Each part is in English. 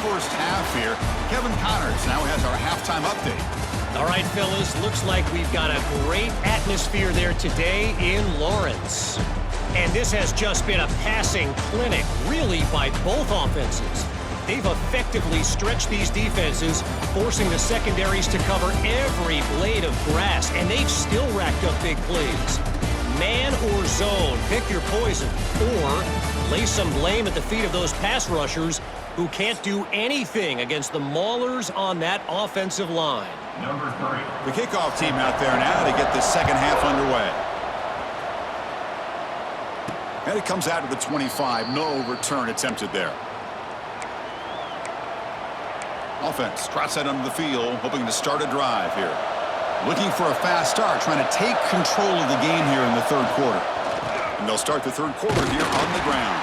first half here. Kevin Connors now has our halftime update. All right, fellas, looks like we've got a great atmosphere there today in Lawrence. And this has just been a passing clinic, really, by both offenses. They've effectively stretched these defenses, forcing the secondaries to cover every blade of grass, and they've still racked up big plays. Man or zone, pick your poison, or lay some blame at the feet of those pass rushers who can't do anything against the maulers on that offensive line. Number 3. The kickoff team out there now to get this second half underway. And it comes out to the 25. No return attempted there. Offense trots out onto the field, hoping to start a drive here. Looking for a fast start, trying to take control of the game here in the third quarter. And they'll start the third quarter here on the ground.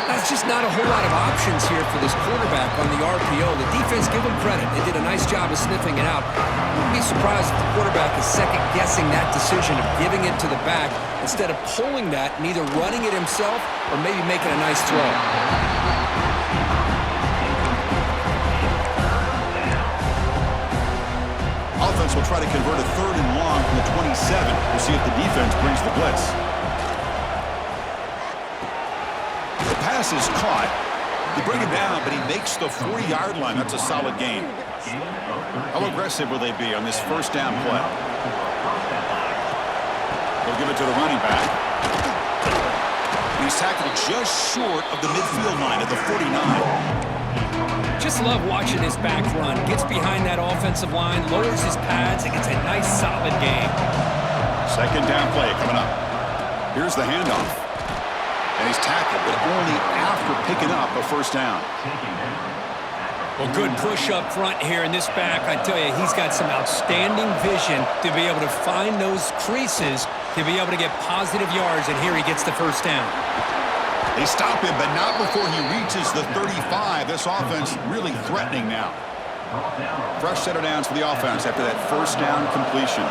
That's just not a whole lot of options here for this quarterback on the RPO. The defense, give them credit. They did a nice job of sniffing it out. I wouldn't be surprised if the quarterback is second-guessing that decision of giving it to the back instead of pulling that and either running it himself or maybe making a nice throw. Offense will try to convert a third and long from the 27. We'll see if the defense brings the blitz. The pass is caught. They bring him down, but he makes the 40-yard line. That's a solid gain. How aggressive will they be on this first down play? They'll give it to the running back. He's tackled just short of the midfield line at the 49. Just love watching this back run. Gets behind that offensive line, lowers his pads, and gets a nice solid game. Second down play coming up. Here's the handoff. And he's tackled, but only after picking up a first down. Well, good push up front here in this back. I tell you, he's got some outstanding vision to be able to find those creases, to be able to get positive yards, and here he gets the first down. They stop him, but not before he reaches the 35. This offense really threatening now. Fresh set of downs for the offense after that first down completion.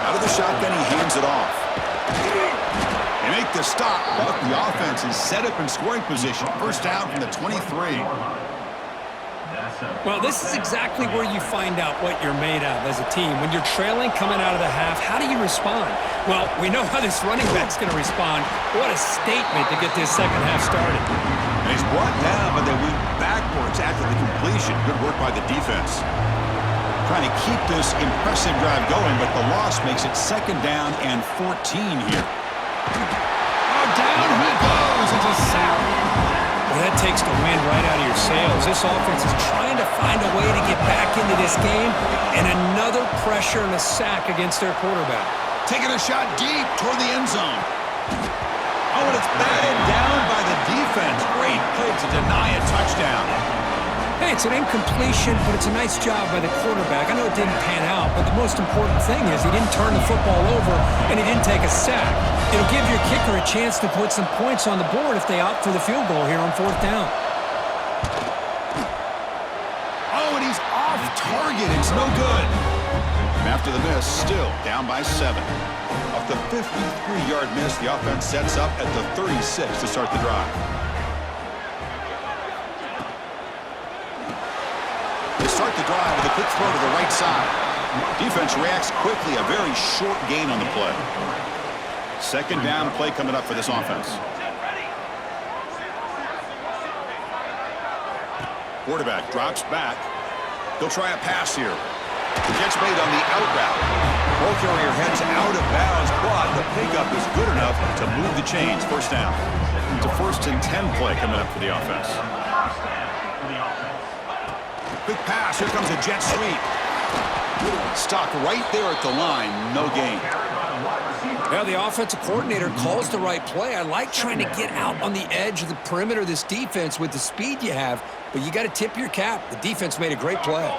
Out of the shotgun, he hands it off. They make the stop, but the offense is set up in scoring position. First down from the 23. Well, this is exactly where you find out what you're made of as a team. When you're trailing coming out of the half, how do you respond? Well, we know how this running back's going to respond. What a statement to get this second half started. And he's brought down, but they went backwards after the completion. Good work by the defense. Trying to keep this impressive drive going, but the loss makes it second down and 14 here. Oh, down he goes. It's a sack. Well, that takes the wind right out of your sails. This offense is trying to find a way to get back into this game, and another pressure and a sack against their quarterback. Taking a shot deep toward the end zone. Oh, and it's batted down by the defense. Great play to deny a touchdown. Hey, it's an incompletion, but it's a nice job by the quarterback. I know it didn't pan out, but the most important thing is he didn't turn the football over, and he didn't take a sack. It'll give your kicker a chance to put some points on the board if they opt for the field goal here on fourth down. Oh, and he's off target. It's no good. And after the miss, still down by 7. Off the 53-yard miss, the offense sets up at the 36 to start the drive. They start the drive with a quick throw to the right side. Defense reacts quickly, a very short gain on the play. Second down play coming up for this offense. Quarterback drops back. He'll try a pass here. The catch made on the out route. Ball carrier heads out of bounds, but the pickup is good enough to move the chains. First down. It's a 1st and 10 play coming up for the offense. Quick pass. Here comes a jet sweep. Stuck right there at the line. No gain. Well, the offensive coordinator calls the right play. I like trying to get out on the edge of the perimeter of this defense with the speed you have, but you got to tip your cap. The defense made a great play.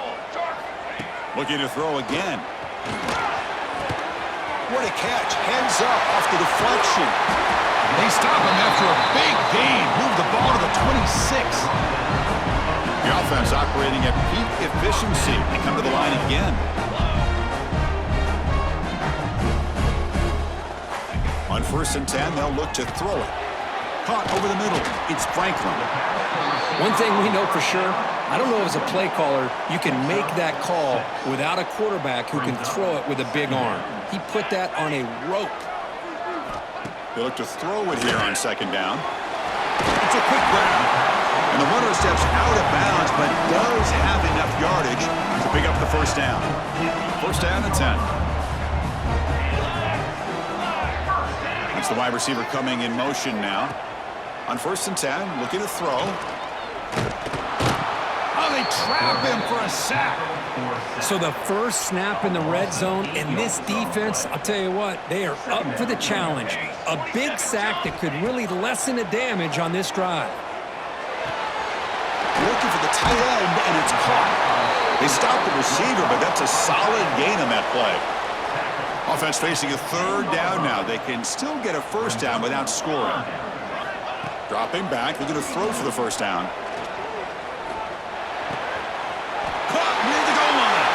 Looking to throw again. What a catch. Heads up off the deflection. They stop him after a big gain. Move the ball to the 26. The offense operating at peak efficiency. They come to the line again. On 1st and 10, they'll look to throw it. Caught over the middle. It's Franklin. One thing we know for sure, I don't know as a play caller, you can make that call without a quarterback who can throw it with a big arm. He put that on a rope. They look to throw it here on second down. It's a quick grab. And the runner steps out of bounds, but does have enough yardage to pick up the first down. First down and 10. It's the wide receiver coming in motion now. On first and 10, looking to throw. Oh, they trap him for a sack. So the first snap in the red zone, and this defense, I'll tell you what, they are up for the challenge. A big sack that could really lessen the damage on this drive. Looking for the tight end, and it's caught. They stopped the receiver, but that's a solid gain on that play. Offense facing a third down now. They can still get a first down without scoring. Dropping back, looking to throw for the first down. Caught near the goal line.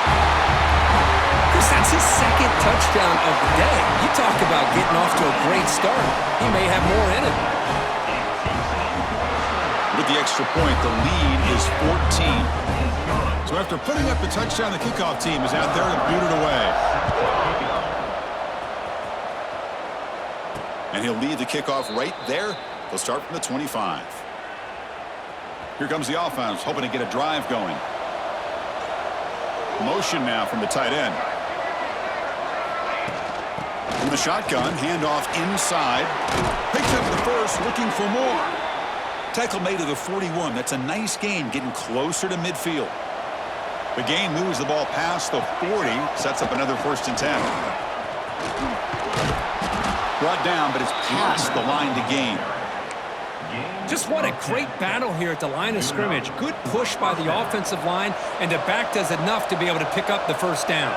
Chris, that's his second touchdown of the day. You talk about getting off to a great start. He may have more in it. With the extra point, the lead is 14. So after putting up the touchdown, the kickoff team is out there to boot it away. And he'll lead the kickoff right there. They'll start from the 25. Here comes the offense, hoping to get a drive going. Motion now from the tight end. From the shotgun, handoff inside. Picks up the first, looking for more. Tackle made to the 41. That's a nice gain, getting closer to midfield. The gain moves the ball past the 40, sets up another first and 10. Brought down, but it's past the line to gain. Just what a great battle here at the line of scrimmage. Good push by the offensive line, and the back does enough to be able to pick up the first down.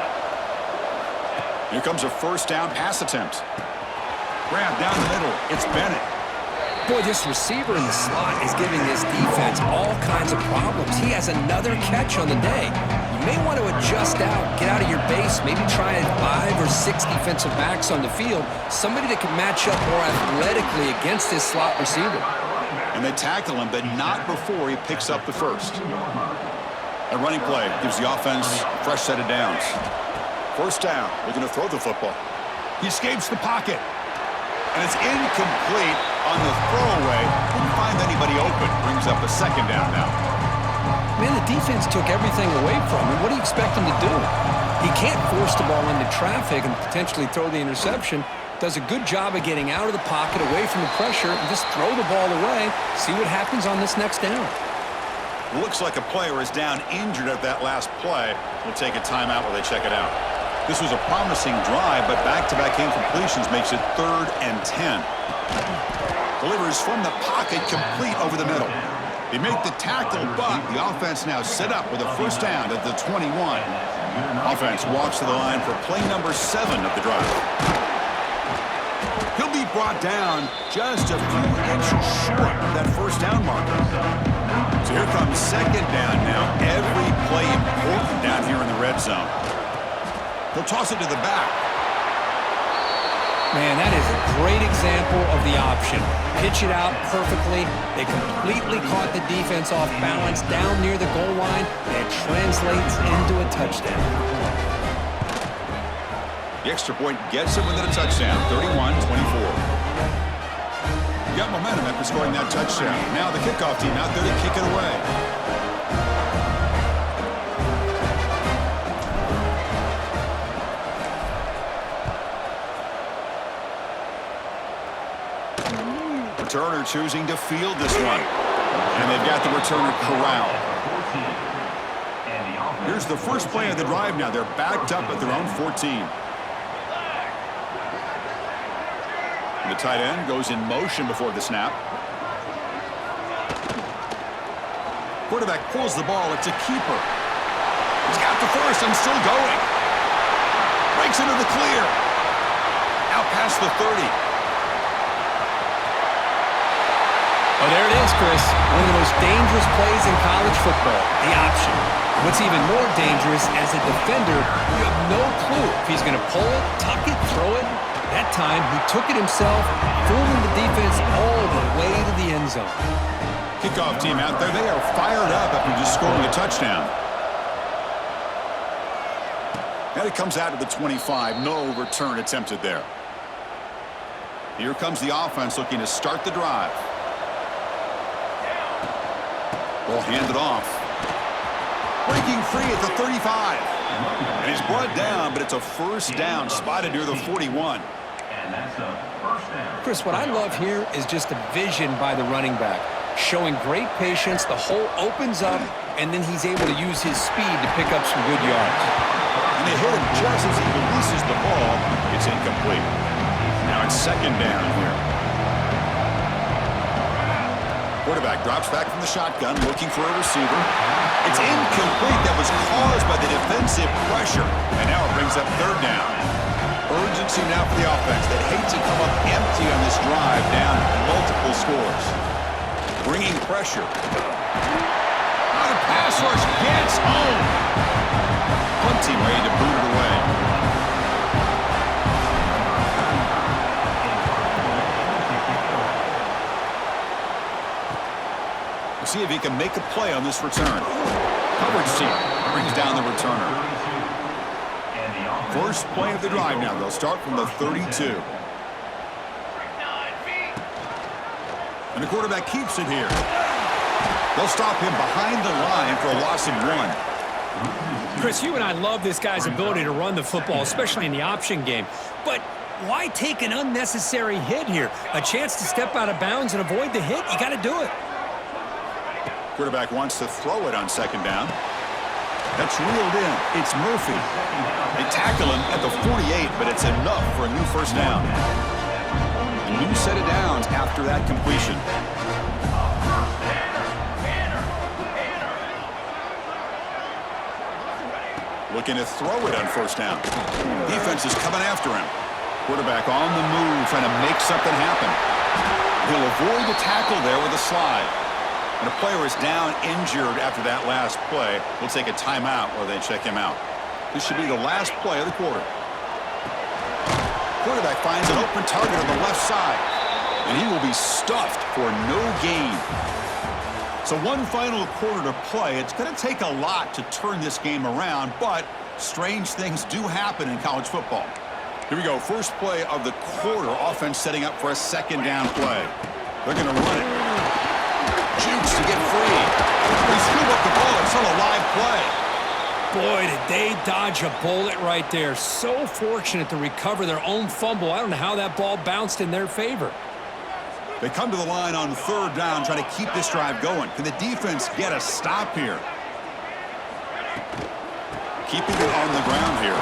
Here comes a first down pass attempt. Grab down the middle. It's Bennett. Boy, this receiver in the slot is giving this defense all kinds of problems. He has another catch on the day. You may want to adjust out, get out of your base, maybe try 5 or 6 defensive backs on the field, somebody that can match up more athletically against this slot receiver. And they tackle him, but not before he picks up the first. A running play gives the offense a fresh set of downs. First down, looking to throw the football. He escapes the pocket. And it's incomplete on the throwaway. Couldn't find anybody open. Brings up a second down now. Man, the defense took everything away from him. What do you expect him to do? He can't force the ball into traffic and potentially throw the interception. Does a good job of getting out of the pocket, away from the pressure, and just throw the ball away. See what happens on this next down. Looks like a player is down injured at that last play. We'll take a timeout while they check it out. This was a promising drive, but back-to-back incompletions makes it 3rd and 10. Delivers from the pocket, complete over the middle. They make the tackle, but the offense now set up with a first down at the 21. Offense walks to the line for play number 7 of the drive. He'll be brought down just a few inches short of that first down marker. So here comes second down now. Every play important down here in the red zone. He'll toss it to the back. Man, that is a great example of the option. Pitch it out perfectly. They completely caught the defense off balance down near the goal line, and it translates into a touchdown. The extra point gets him within a touchdown, 31-24. Got momentum after scoring that touchdown. Now the kickoff team out there to kick it away. Returner choosing to field this one. And they've got the returner corralled. Here's the first play of the drive now. They're backed up at their own 14. The tight end goes in motion before the snap. Quarterback pulls the ball. It's a keeper. He's got the first and still going. Breaks into the clear. Out past the 30. Oh, there it is, Chris. One of the most dangerous plays in college football, the option. What's even more dangerous, as a defender, you have no clue if he's going to pull it, tuck it, throw it. That time, he took it himself, fooling the defense all the way to the end zone. Kickoff team out there. They are fired up after just scoring a touchdown. And it comes out to the 25. No return attempted there. Here comes the offense looking to start the drive. Ball handed off. Breaking free at the 35. And he's brought down, but it's a first down spotted near the 41. Chris, what I love here is just the vision by the running back. Showing great patience, the hole opens up, and then he's able to use his speed to pick up some good yards. And they hit him just as he releases the ball. It's incomplete. Now it's second down here. Quarterback drops back from the shotgun, looking for a receiver. It's incomplete. That was caused by the defensive pressure. And now it brings up third down. Urgency now for the offense that hates to come up empty on this drive, down multiple scores. Bringing pressure. Now the pass rush gets home. Punt team ready to boot it away. We'll see if he can make a play on this return. Coverage team brings down the returner. First play of the drive now. They'll start from the 32. And the quarterback keeps it here. They'll stop him behind the line for a loss of 1. Chris, you and I love this guy's ability to run the football, especially in the option game. But why take an unnecessary hit here? A chance to step out of bounds and avoid the hit? You got to do it. Quarterback wants to throw it on second down. That's reeled in. It's Murphy. They tackle him at the 48, but it's enough for a new first down. A new set of downs after that completion. Looking to throw it on first down. Defense is coming after him. Quarterback on the move, trying to make something happen. He'll avoid the tackle there with a slide. And a player is down injured after that last play. We'll take a timeout while they check him out. This should be the last play of the quarter. Quarterback finds an open target on the left side. And he will be stuffed for no gain. So one final quarter to play. It's going to take a lot to turn this game around, but strange things do happen in college football. Here we go. First play of the quarter. Offense setting up for a second down play. They're going to run it. Jukes to get free. They scoop up the ball. It's still a live play. Boy, did they dodge a bullet right there. So fortunate to recover their own fumble. I don't know how that ball bounced in their favor. They come to the line on third down, trying to keep this drive going. Can the defense get a stop here? Keeping it on the ground here.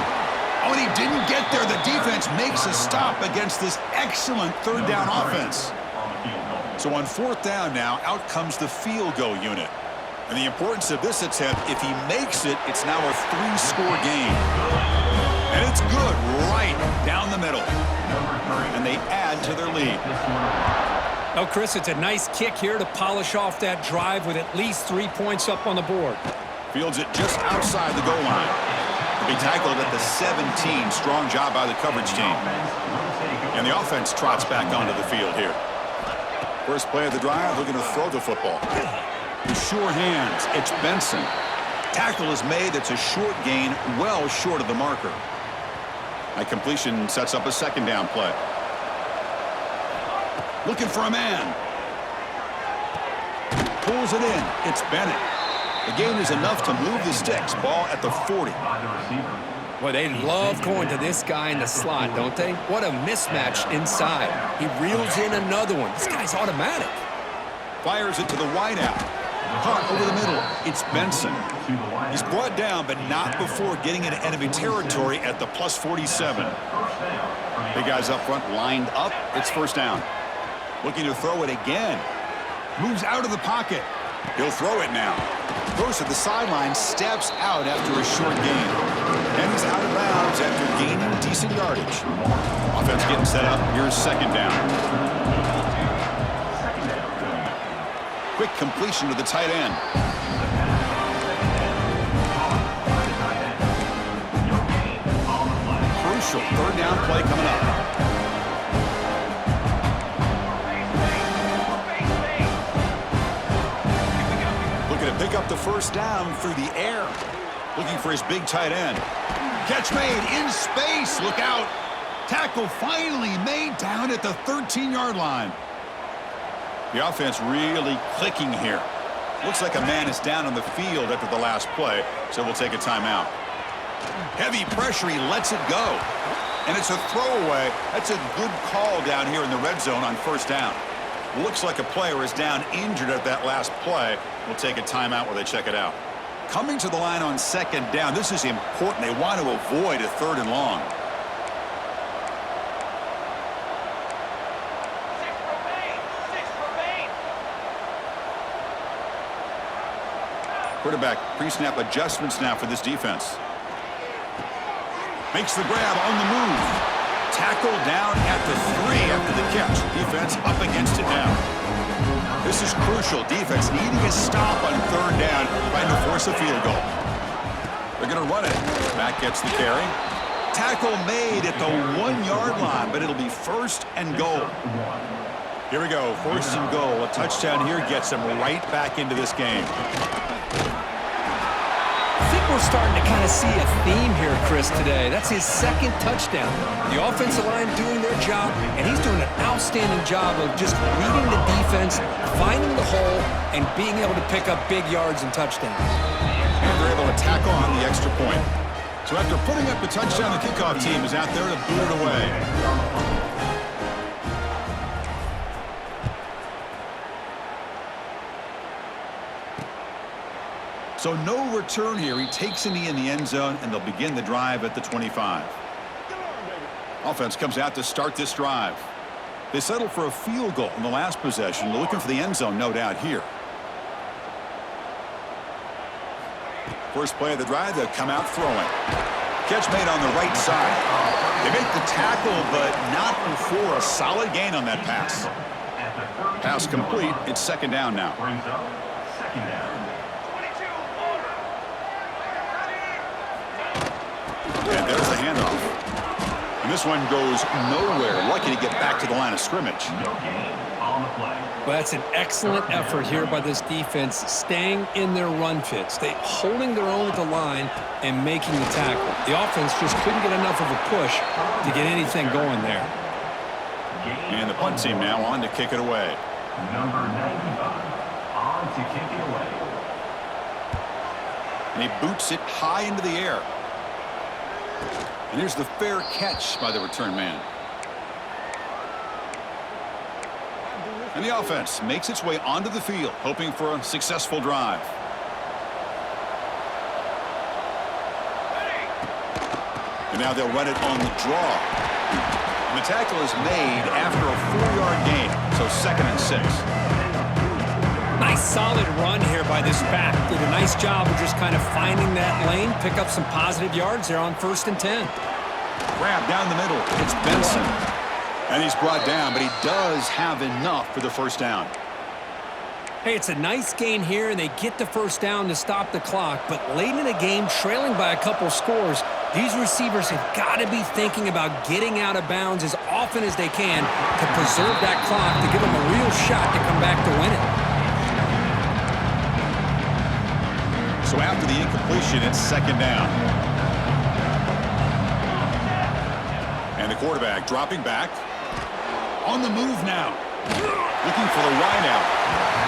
Oh, and he didn't get there. The defense makes a stop against this excellent third down offense. So on fourth down now, out comes the field goal unit. And the importance of this attempt, if he makes it, it's now a 3-score game. And it's good right down the middle. And they add to their lead. Oh, Chris, it's a nice kick here to polish off that drive with at least 3 points up on the board. Fields it just outside the goal line. He tackled at the 17. Strong job by the coverage team. And the offense trots back onto the field here. First play of the drive, looking to throw the football. With sure hands, it's Benson. Tackle is made. It's a short gain, well short of the marker. That completion sets up a second down play. Looking for a man. Pulls it in. It's Bennett. The gain is enough to move the sticks. Ball at the 40. Well, they love going to this guy in the slot, don't they? What a mismatch inside. He reels in another one. This guy's automatic. Fires it to the wideout. Caught over the middle. It's Benson. He's brought down, but not before getting into enemy territory at the plus 47. Big guys up front lined up. It's first down. Looking to throw it again. Moves out of the pocket. He'll throw it now. Goes to the sideline, steps out after a short gain. And he's out of bounds after gaining decent yardage. Offense getting set up. Here's second down. Quick completion to the tight end. Crucial third down play coming up. pick up the first down through the air. Looking for his big tight end. Catch made in space. Look out. Tackle finally made down at the 13-yard line. The offense really clicking here. Looks like a man is down on the field after the last play, so we'll take a timeout. Heavy pressure, he lets it go. And it's a throwaway. That's a good call down here in the red zone on first down. Looks like a player is down injured at that last play. We'll take a timeout while they check it out. Coming to the line on second down, this is important. They want to avoid a third and long. Quarterback pre-snap adjustments now for this defense. Makes the grab on the move. Tackle down at the 3 after the catch. Defense up against it now. This is crucial. Defense needing a stop on third down, trying to force a field goal. They're going to run it. Back gets the carry. Tackle made at the 1-yard line, but it'll be first and goal. Here we go. First and goal. A touchdown here gets them right back into this game. I think we're starting to kind of see a theme here, Chris, today. That's his second touchdown. The offensive line doing their job, and he's doing an outstanding job of just reading the defense, finding the hole, and being able to pick up big yards and touchdowns. And they're able to tack on the extra point. So after putting up the touchdown, the kickoff team is out there to boot it away. So no return here. He takes a knee in the end zone, and they'll begin the drive at the 25. Offense comes out to start this drive. They settled for a field goal in the last possession. They're looking for the end zone, no doubt, here. First play of the drive, they'll come out throwing. Catch made on the right side. They make the tackle, but not before a solid gain on that pass. Pass complete. It's second down now. And there's the handoff. And this one goes nowhere. Lucky to get back to the line of scrimmage. Well, that's an excellent effort here by this defense, staying in their run fits. They holding their own at the line and making the tackle. The offense just couldn't get enough of a push to get anything going there. And the punt team now on to kick it away. Number 95 on to kick it away. And he boots it high into the air. And here's the fair catch by the return man. And the offense makes its way onto the field, hoping for a successful drive. And now they'll run it on the draw. And the tackle is made after a 4-yard gain, so second and 6. Nice solid run here by this back. Did a nice job of just kind of finding that lane, pick up some positive yards there on first and 10. Grab down the middle. It's Benson. And he's brought down, but he does have enough for the first down. Hey, it's a nice gain here, and they get the first down to stop the clock. But late in the game, trailing by a couple scores, these receivers have got to be thinking about getting out of bounds as often as they can to preserve that clock, to give them a real shot to come back to win it. So after the incompletion, it's second down. And the quarterback dropping back. On the move now. Looking for the wide out.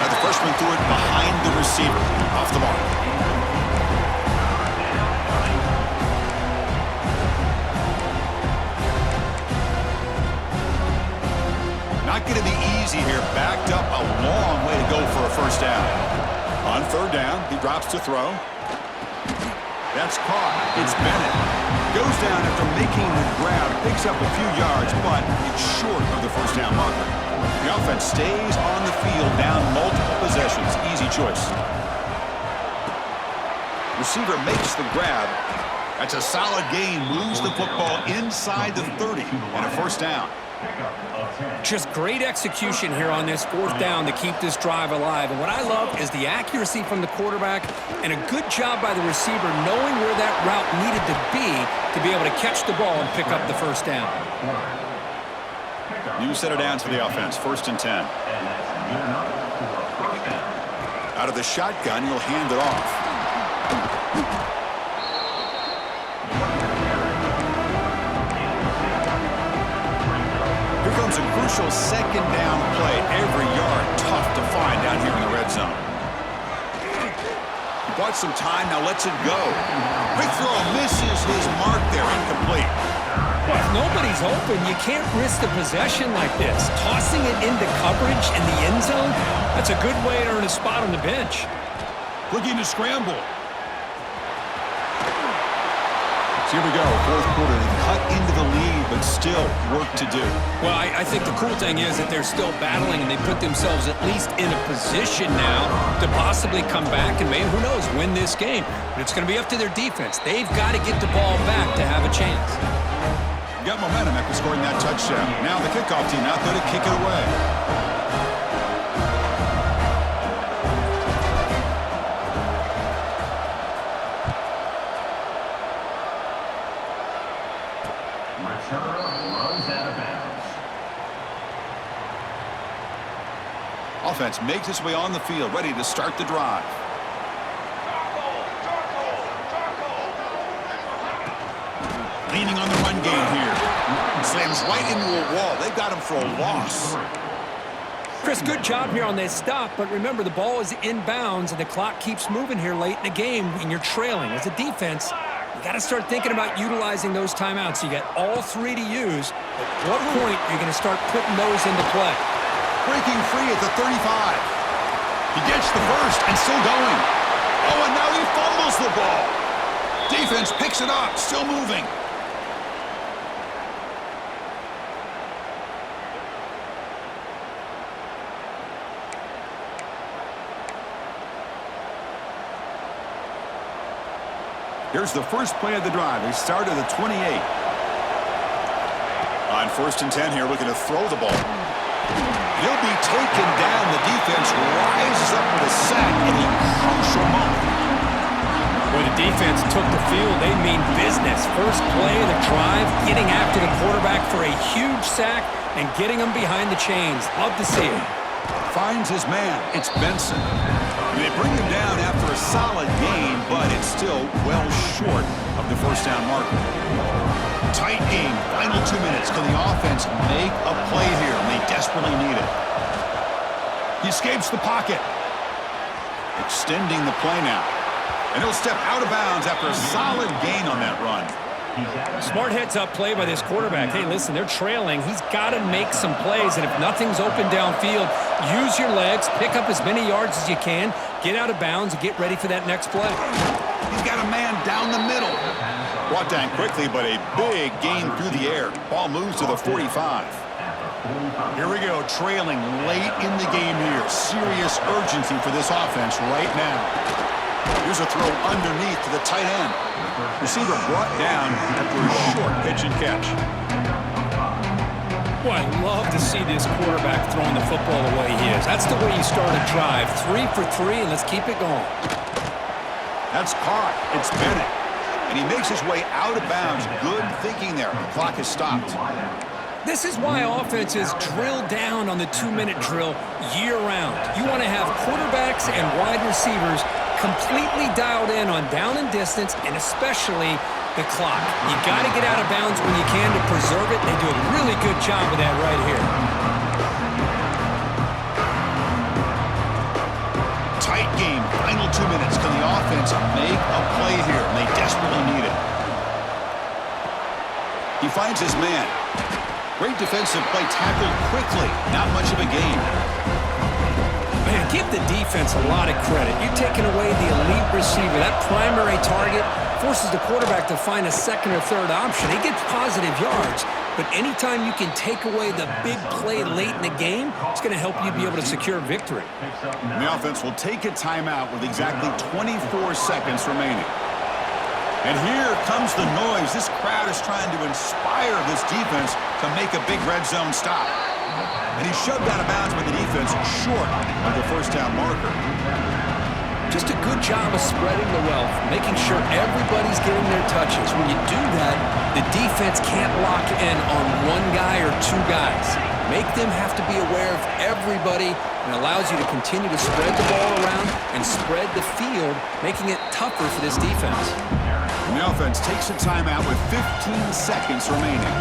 Now the freshman threw it behind the receiver. Off the mark. Not going to be easy here. Backed up a long way to go for a first down. On third down, he drops to throw. That's caught. It's Bennett. Goes down after making the grab, picks up a few yards, but it's short of the first down marker. The offense stays on the field, down multiple possessions. Easy choice. Receiver makes the grab. That's a solid gain. Moves the football inside the 30 and a first down. Just great execution here on this fourth down to keep this drive alive. And what I love is the accuracy from the quarterback and a good job by the receiver knowing where that route needed to be able to catch the ball and pick up the first down. New set of downs for the offense. First and 10. Out of the shotgun, he'll hand it off. Here comes a crucial second down play. Every yard tough to find down here in the red zone. He bought some time, now lets it go. Quick throw, misses his mark there, incomplete. Well, if nobody's open, you can't risk the possession like this. Tossing it into coverage in the end zone, that's a good way to earn a spot on the bench. Looking to scramble. So here we go, fourth quarter. They cut into the lead, but still work to do. Well, I think the cool thing is that they're still battling, and they put themselves at least in a position now to possibly come back and maybe, who knows, win this game. But it's going to be up to their defense. They've got to get the ball back to have a chance. Got momentum after scoring that touchdown. Now the kickoff team out there to kick it away. Runs out of bounds. Offense makes its way on the field, ready to start the drive. Leaning on the run game here. Slams right into a wall. They've got him for a loss. Chris, good job here on that stop, but remember, the ball is inbounds, and the clock keeps moving here late in the game, and you're trailing. As a defense, you got to start thinking about utilizing those timeouts. You got all three to use. At what point are you going to start putting those into play? Breaking free at the 35. He gets the first and still going. Oh, and now he fumbles the ball. Defense picks it up, still moving. Here's the first play of the drive. They start at the 28. On 1st and 10 here, looking to throw the ball. He'll be taken down. The defense rises up with a sack in a crucial moment. When the defense took the field, they mean business. First play of the drive, getting after the quarterback for a huge sack and getting him behind the chains. Love to see it. Finds his man. It's Benson. They bring him down after a solid gain, but it's still well short of the first down marker. Tight game, final 2 minutes. Can the offense make a play here? And they desperately need it. He escapes the pocket. Extending the play now. And he'll step out of bounds after a solid gain on that run. Smart heads-up play by this quarterback. Hey, listen, they're trailing. He's got to make some plays, and if nothing's open downfield, use your legs, pick up as many yards as you can, get out of bounds, and get ready for that next play. He's got a man down the middle. Brought down quickly, but a big gain through the air. Ball moves to the 45. Here we go, trailing late in the game here. Serious urgency for this offense right now. Here's a throw underneath to the tight end. Receiver brought down after a short pitch and catch. Boy, I love to see this quarterback throwing the football the way he is. That's the way you start a drive. 3 for 3, and let's keep it going. That's caught. It's Bennett. And he makes his way out of bounds. Good thinking there. The clock is stopped. This is why offenses drill down on the 2-minute drill year-round. You want to have quarterbacks and wide receivers completely dialed in on down and distance, and especially the clock. You got to get out of bounds when you can to preserve it. They do a really good job of that right here. Tight game, final 2 minutes. Can the offense make a play here? And they desperately need it. He finds his man. Great defensive play, tackled quickly. Not much of a gain. Man, give the defense a lot of credit. You're taking away the elite receiver. That primary target forces the quarterback to find a second or third option. He gets positive yards, but anytime you can take away the big play late in the game, it's going to help you be able to secure victory. And the offense will take a timeout with exactly 24 seconds remaining. And here comes the noise. This crowd is trying to inspire this defense to make a big red zone stop. And he's shoved out of bounds by the defense short of the first down marker. Just a good job of spreading the wealth, making sure everybody's getting their touches. When you do that, the defense can't lock in on one guy or two guys. Make them have to be aware of everybody, and allows you to continue to spread the ball around and spread the field, making it tougher for this defense. And the offense takes a timeout with 15 seconds remaining.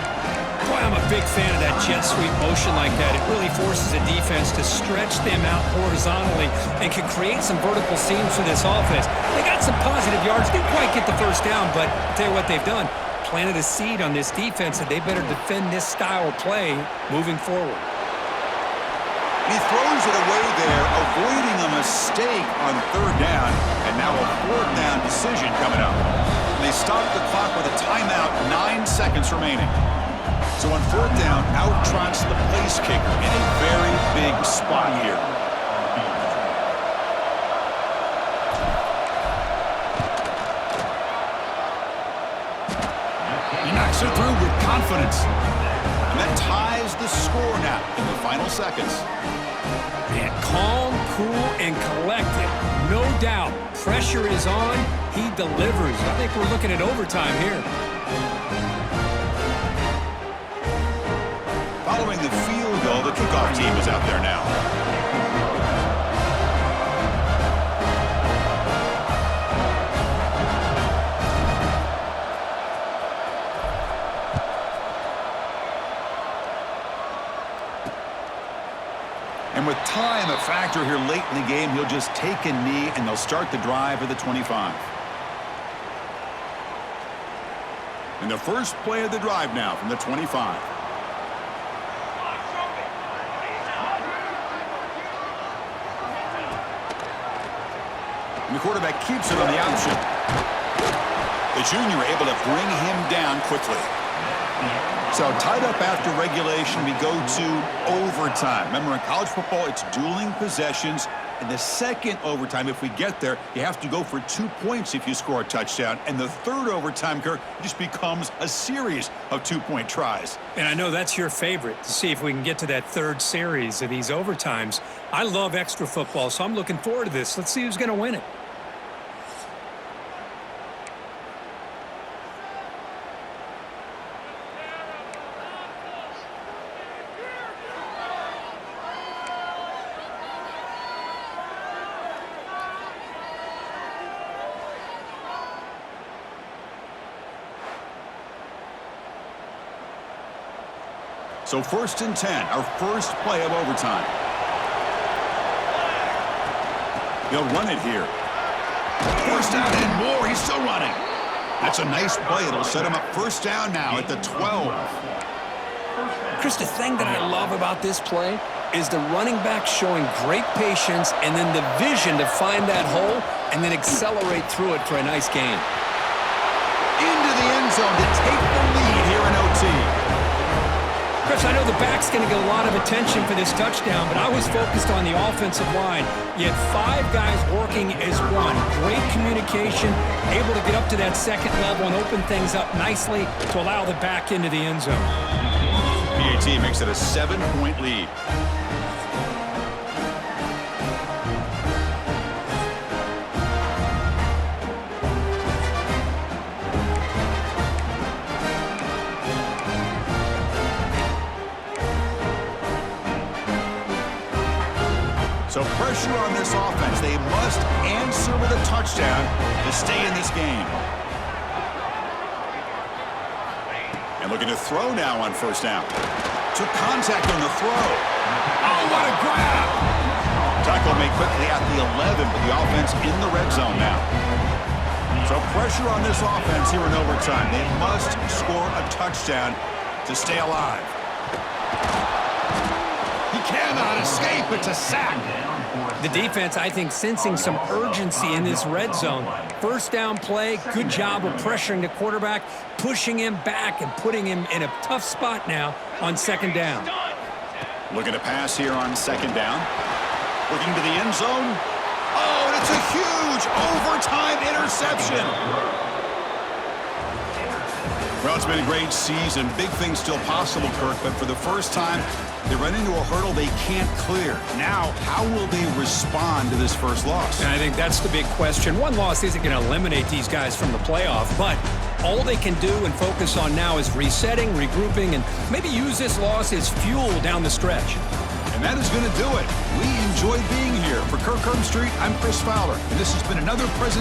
Boy, I'm a big fan of that jet sweep motion like that. It really forces a defense to stretch them out horizontally and can create some vertical seams for this offense. They got some positive yards. Didn't quite get the first down, but I'll tell you what they've done. Planted a seed on this defense that they better defend this style of play moving forward. He throws it away there, avoiding a mistake on third down, and now a fourth down decision coming up. And they stop the clock with a timeout, 9 seconds remaining. So on fourth down, out trots the place kicker in a very big spot here. He knocks it through with confidence. And that ties the score now in the final seconds. And calm, cool, and collected. No doubt. Pressure is on. He delivers. I think we're looking at overtime here. Following the field goal, the kickoff team is out there now. And with time a factor here late in the game, he'll just take a knee and they'll start the drive at the 25. And the first play of the drive now from the 25. And the quarterback keeps it on the option. The junior able to bring him down quickly. So tied up after regulation, we go to overtime. Remember, in college football, it's dueling possessions. In the second overtime, if we get there, you have to go for 2 points if you score a touchdown. And the third overtime, Kirk, it just becomes a series of 2-point tries. And I know that's your favorite, to see if we can get to that third series of these overtimes. I love extra football, so I'm looking forward to this. Let's see who's going to win it. So 1st and 10, our first play of overtime. They'll run it here. First down and more. He's still running. That's a nice play. It'll set him up first down now at the 12. Chris, the thing that I love about this play is the running back showing great patience and then the vision to find that hole and then accelerate through it for a nice gain. Into the end zone to take the lead here in OT. Chris, I know the back's going to get a lot of attention for this touchdown, but I was focused on the offensive line. You had 5 guys working as one. Great communication, able to get up to that second level and open things up nicely to allow the back into the end zone. PAT makes it a 7-point lead. So pressure on this offense. They must answer with a touchdown to stay in this game. And looking to throw now on first down. Took contact on the throw. Oh, what a grab! Tackle made quickly at the 11, but the offense in the red zone now. So pressure on this offense here in overtime. They must score a touchdown to stay alive. He cannot escape. It's a sack. The defense, I think, sensing some urgency in this red zone. First down play, good job of pressuring the quarterback, pushing him back and putting him in a tough spot now on second down. Looking to pass here on second down. Looking to the end zone. Oh, and it's a huge overtime interception. Well, it's been a great season. Big things still possible, Kirk, but for the first time, they run into a hurdle they can't clear. Now, how will they respond to this first loss? And I think that's the big question. One loss isn't going to eliminate these guys from the playoff, but all they can do and focus on now is resetting, regrouping, and maybe use this loss as fuel down the stretch. And that is going to do it. We enjoyed being here. For Kirk Street, I'm Chris Fowler, and this has been another presentation